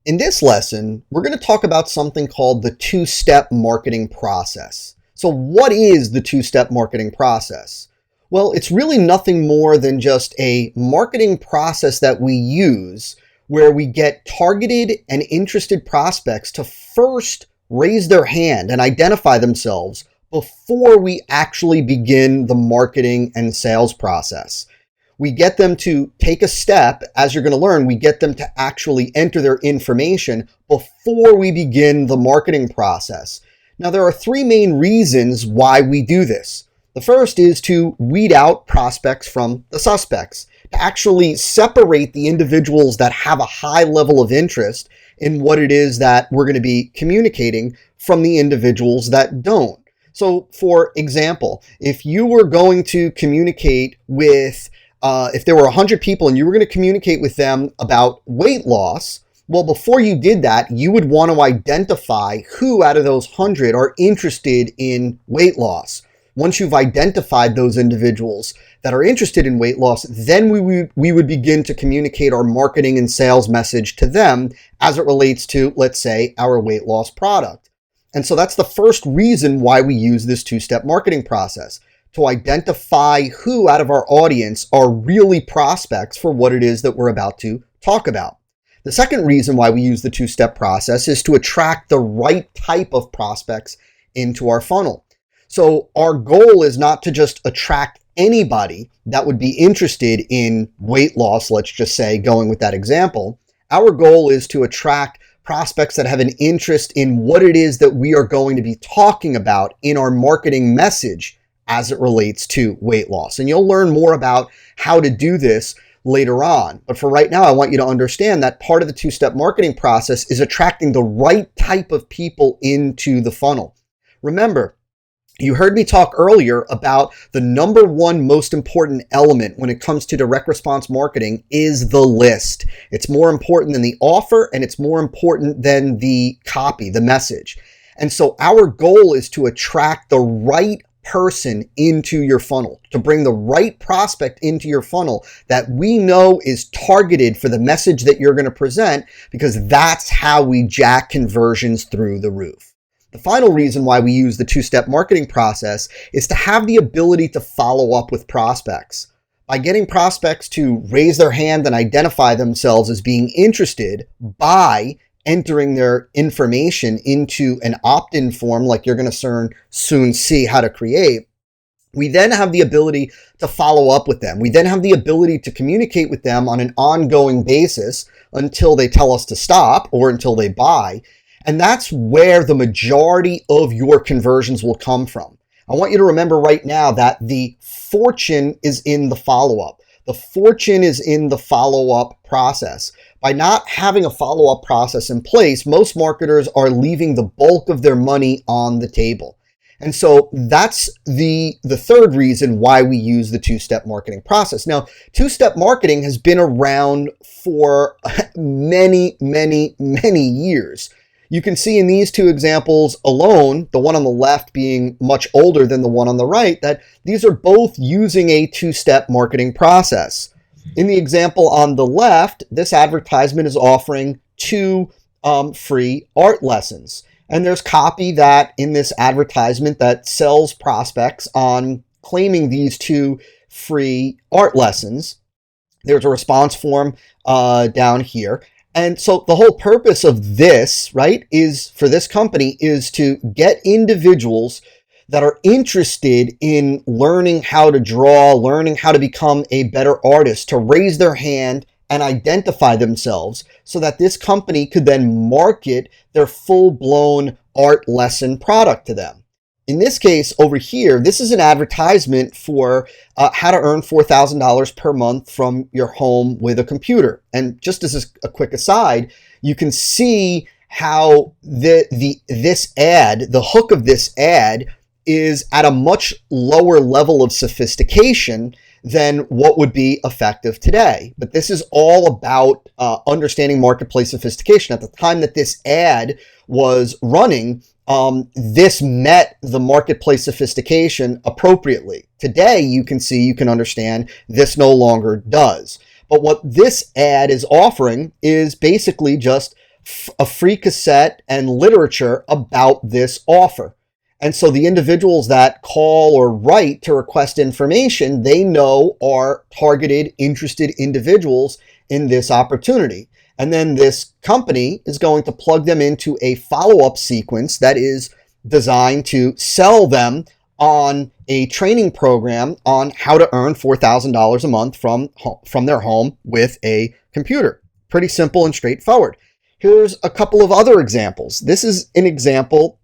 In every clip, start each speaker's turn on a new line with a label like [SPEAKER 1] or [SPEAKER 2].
[SPEAKER 1] In this lesson, we're going to talk about something called the two-step marketing process. So what is the two-step marketing process? Well, it's really nothing more than just a marketing process that we use where we get targeted and interested prospects to first raise their hand and identify themselves before we actually begin the marketing and sales process. We get them to take a step, as you're going to learn, we get them to actually enter their information before we begin the marketing process. Now, there are three main reasons why we do this. The first is to weed out prospects from the suspects, to actually separate the individuals that have a high level of interest in what it is that we're going to be communicating from the individuals that don't. So, for example, if you were going to communicate with if there were 100 people and you were going to communicate with them about weight loss, well, before you did that, you would want to identify who out of those 100 are interested in weight loss. Once you've identified those individuals that are interested in weight loss, then we would begin to communicate our marketing and sales message to them as it relates to, let's say, our weight loss product. And so that's the first reason why we use this two-step marketing process, to identify who out of our audience are really prospects for what it is that we're about to talk about. The second reason why we use the two-step process is to attract the right type of prospects into our funnel. So our goal is not to just attract anybody that would be interested in weight loss, let's just say, going with that example. Our goal is to attract prospects that have an interest in what it is that we are going to be talking about in our marketing message as it relates to weight loss. And you'll learn more about how to do this later on. But for right now, I want you to understand that part of the two-step marketing process is attracting the right type of people into the funnel. Remember, you heard me talk earlier about the number one most important element when it comes to direct response marketing is the list. It's more important than the offer, and it's more important than the copy, the message. And so our goal is to attract the right person into your funnel, to bring the right prospect into your funnel that we know is targeted for the message that you're going to present, because that's how we jack conversions through the roof. The final reason why we use the two-step marketing process is to have the ability to follow up with prospects. By getting prospects to raise their hand and identify themselves as being interested by entering their information into an opt-in form like you're going to soon see how to create, we then have the ability to follow up with them. We then have the ability to communicate with them on an ongoing basis until they tell us to stop or until they buy. And that's where the majority of your conversions will come from. I want you to remember right now that the fortune is in the follow-up. The fortune is in the follow-up process. By not having a follow-up process in place, most marketers are leaving the bulk of their money on the table. And so that's the third reason why we use the two-step marketing process. Now, two-step marketing has been around for many, many, many years. You can see in these two examples alone, the one on the left being much older than the one on the right, that these are both using a two-step marketing process. In the example on the left, this advertisement is offering 2 free art lessons. And there's copy that in this advertisement that sells prospects on claiming these 2 free art lessons. There's a response form down here. And so the whole purpose of this, right, is for this company is to get individuals that are interested in learning how to draw, learning how to become a better artist, to raise their hand and identify themselves so that this company could then market their full-blown art lesson product to them. In this case over here, this is an advertisement for how to earn $4,000 per month from your home with a computer. And just as a quick aside, you can see how this ad, the hook of this ad, is at a much lower level of sophistication than what would be effective today. But this is all about understanding marketplace sophistication. At the time that this ad was running, this met the marketplace sophistication appropriately. Today, you can understand this no longer does. But what this ad is offering is basically just a free cassette and literature about this offer. And so the individuals that call or write to request information, they know are targeted, interested individuals in this opportunity. And then this company is going to plug them into a follow-up sequence that is designed to sell them on a training program on how to earn $4,000 a month from their home with a computer. Pretty simple and straightforward. Here's a couple of other examples. This is an example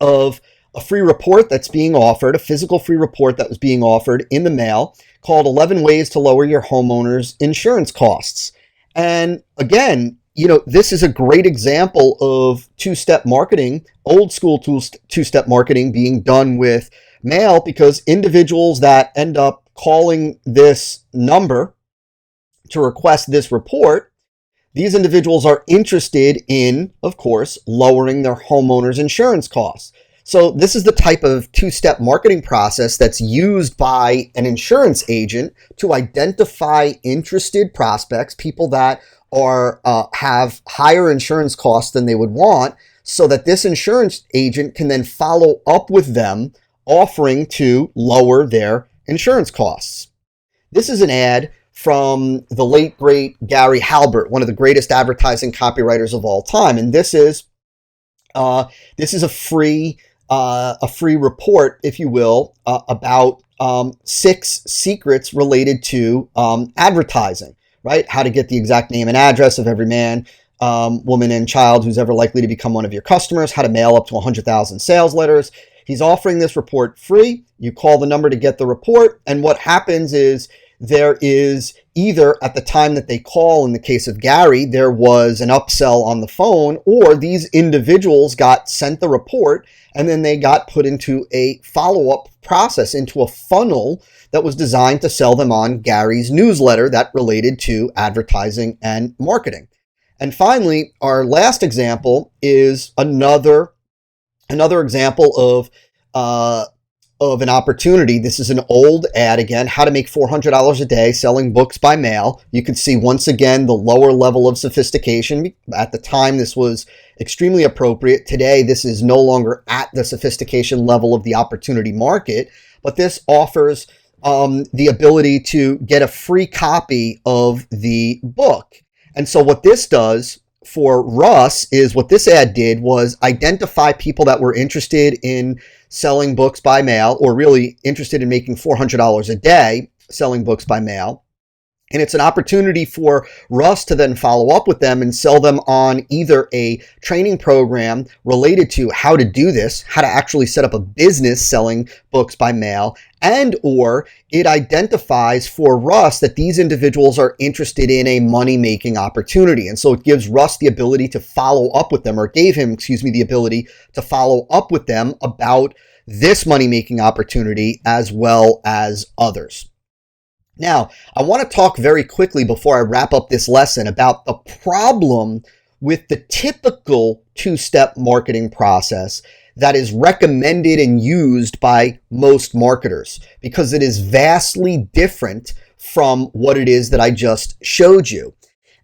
[SPEAKER 1] of a free report that's being offered, a physical free report that was being offered in the mail called 11 Ways to Lower Your Homeowner's Insurance Costs. And again, this is a great example of two-step marketing, old school two-step marketing being done with mail, because individuals that end up calling this number to request this report, these individuals are interested in, of course, lowering their homeowner's insurance costs. So this is the type of two-step marketing process that's used by an insurance agent to identify interested prospects, people that have higher insurance costs than they would want, so that this insurance agent can then follow up with them, offering to lower their insurance costs. This is an ad from the late, great Gary Halbert, one of the greatest advertising copywriters of all time. And this is a free report, if you will, about 6 secrets related to advertising, right? How to get the exact name and address of every man, woman, and child who's ever likely to become one of your customers, how to mail up to 100,000 sales letters. He's offering this report free. You call the number to get the report, and what happens is there is either, at the time that they call, in the case of Gary, there was an upsell on the phone, or these individuals got sent the report and then they got put into a follow-up process, into a funnel that was designed to sell them on Gary's newsletter that related to advertising and marketing. And finally, our last example is another example of an opportunity. This is an old ad again, how to make $400 a day selling books by mail. You can see once again the lower level of sophistication. At the time, this was extremely appropriate. Today, this is no longer at the sophistication level of the opportunity market, but this offers the ability to get a free copy of the book. And so what this does for Russ is, what this ad did was identify people that were interested in selling books by mail, or really interested in making $400 a day selling books by mail. And it's an opportunity for Russ to then follow up with them and sell them on either a training program related to how to do this, how to actually set up a business selling books by mail, and or it identifies for Russ that these individuals are interested in a money-making opportunity. And so it gives Russ the ability to follow up with them, or gave him, the ability to follow up with them about this money-making opportunity as well as others. Now, I want to talk very quickly before I wrap up this lesson about the problem with the typical two-step marketing process that is recommended and used by most marketers, because it is vastly different from what it is that I just showed you.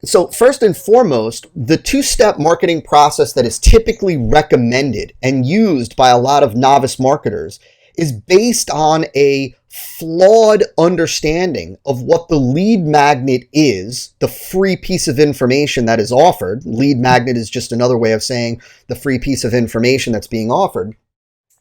[SPEAKER 1] So first and foremost, the two-step marketing process that is typically recommended and used by a lot of novice marketers is based on a flawed understanding of what the lead magnet is, the free piece of information that is offered. Lead magnet is just another way of saying the free piece of information that's being offered.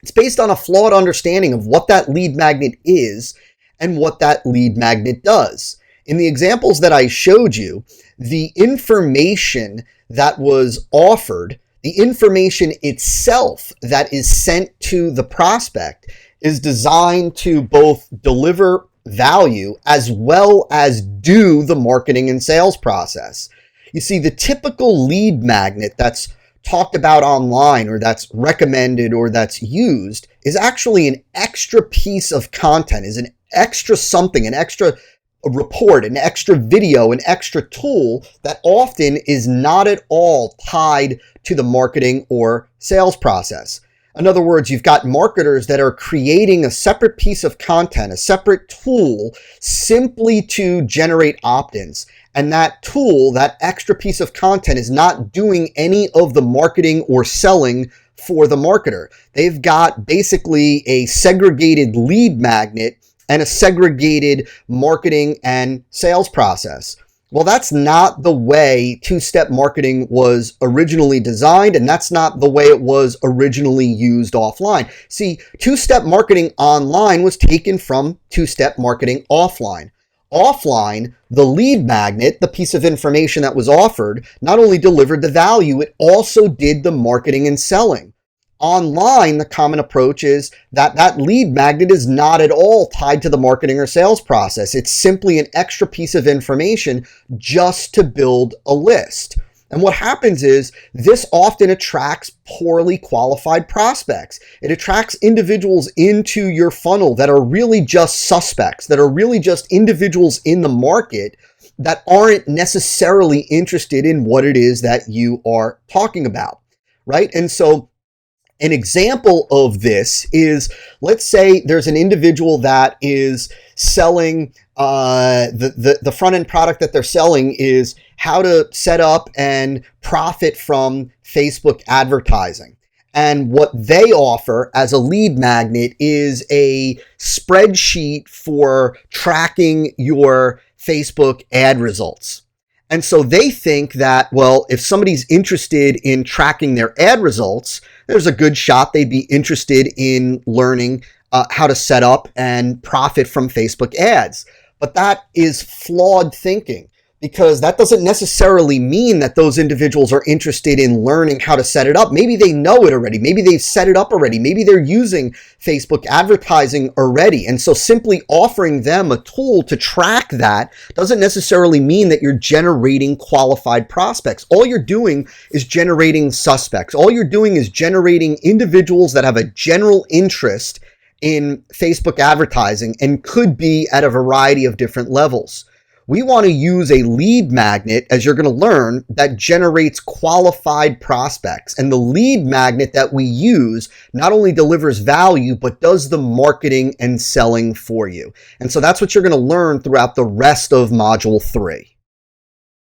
[SPEAKER 1] It's based on a flawed understanding of what that lead magnet is and what that lead magnet does. In the examples that I showed you, the information that was offered, the information itself that is sent to the prospect, is designed to both deliver value as well as do the marketing and sales process. You see, the typical lead magnet that's talked about online, or that's recommended, or that's used, is actually an extra piece of content, is an extra something, an extra report, an extra video, an extra tool that often is not at all tied to the marketing or sales process. In other words, you've got marketers that are creating a separate piece of content, a separate tool, simply to generate opt-ins. And that tool, that extra piece of content, is not doing any of the marketing or selling for the marketer. They've got basically a segregated lead magnet and a segregated marketing and sales process. Well, that's not the way two-step marketing was originally designed, and that's not the way it was originally used offline. See, two-step marketing online was taken from two-step marketing offline. Offline, the lead magnet, the piece of information that was offered, not only delivered the value, it also did the marketing and selling. Online, the common approach is that that lead magnet is not at all tied to the marketing or sales process. It's simply an extra piece of information just to build a list. And what happens is this often attracts poorly qualified prospects. It attracts individuals into your funnel that are really just suspects, that are really just individuals in the market that aren't necessarily interested in what it is that you are talking about, right? And so an example of this is, let's say there's an individual that is selling, the front-end product that they're selling is how to set up and profit from Facebook advertising. And what they offer as a lead magnet is a spreadsheet for tracking your Facebook ad results. And so they think that, well, if somebody's interested in tracking their ad results, there's a good shot they'd be interested in learning how to set up and profit from Facebook ads. But that is flawed thinking, because that doesn't necessarily mean that those individuals are interested in learning how to set it up. Maybe they know it already. Maybe they've set it up already. Maybe they're using Facebook advertising already. And so simply offering them a tool to track that doesn't necessarily mean that you're generating qualified prospects. All you're doing is generating suspects. All you're doing is generating individuals that have a general interest in Facebook advertising and could be at a variety of different levels. We want to use a lead magnet, as you're going to learn, that generates qualified prospects. And the lead magnet that we use not only delivers value, but does the marketing and selling for you. And so that's what you're going to learn throughout the rest of Module 3.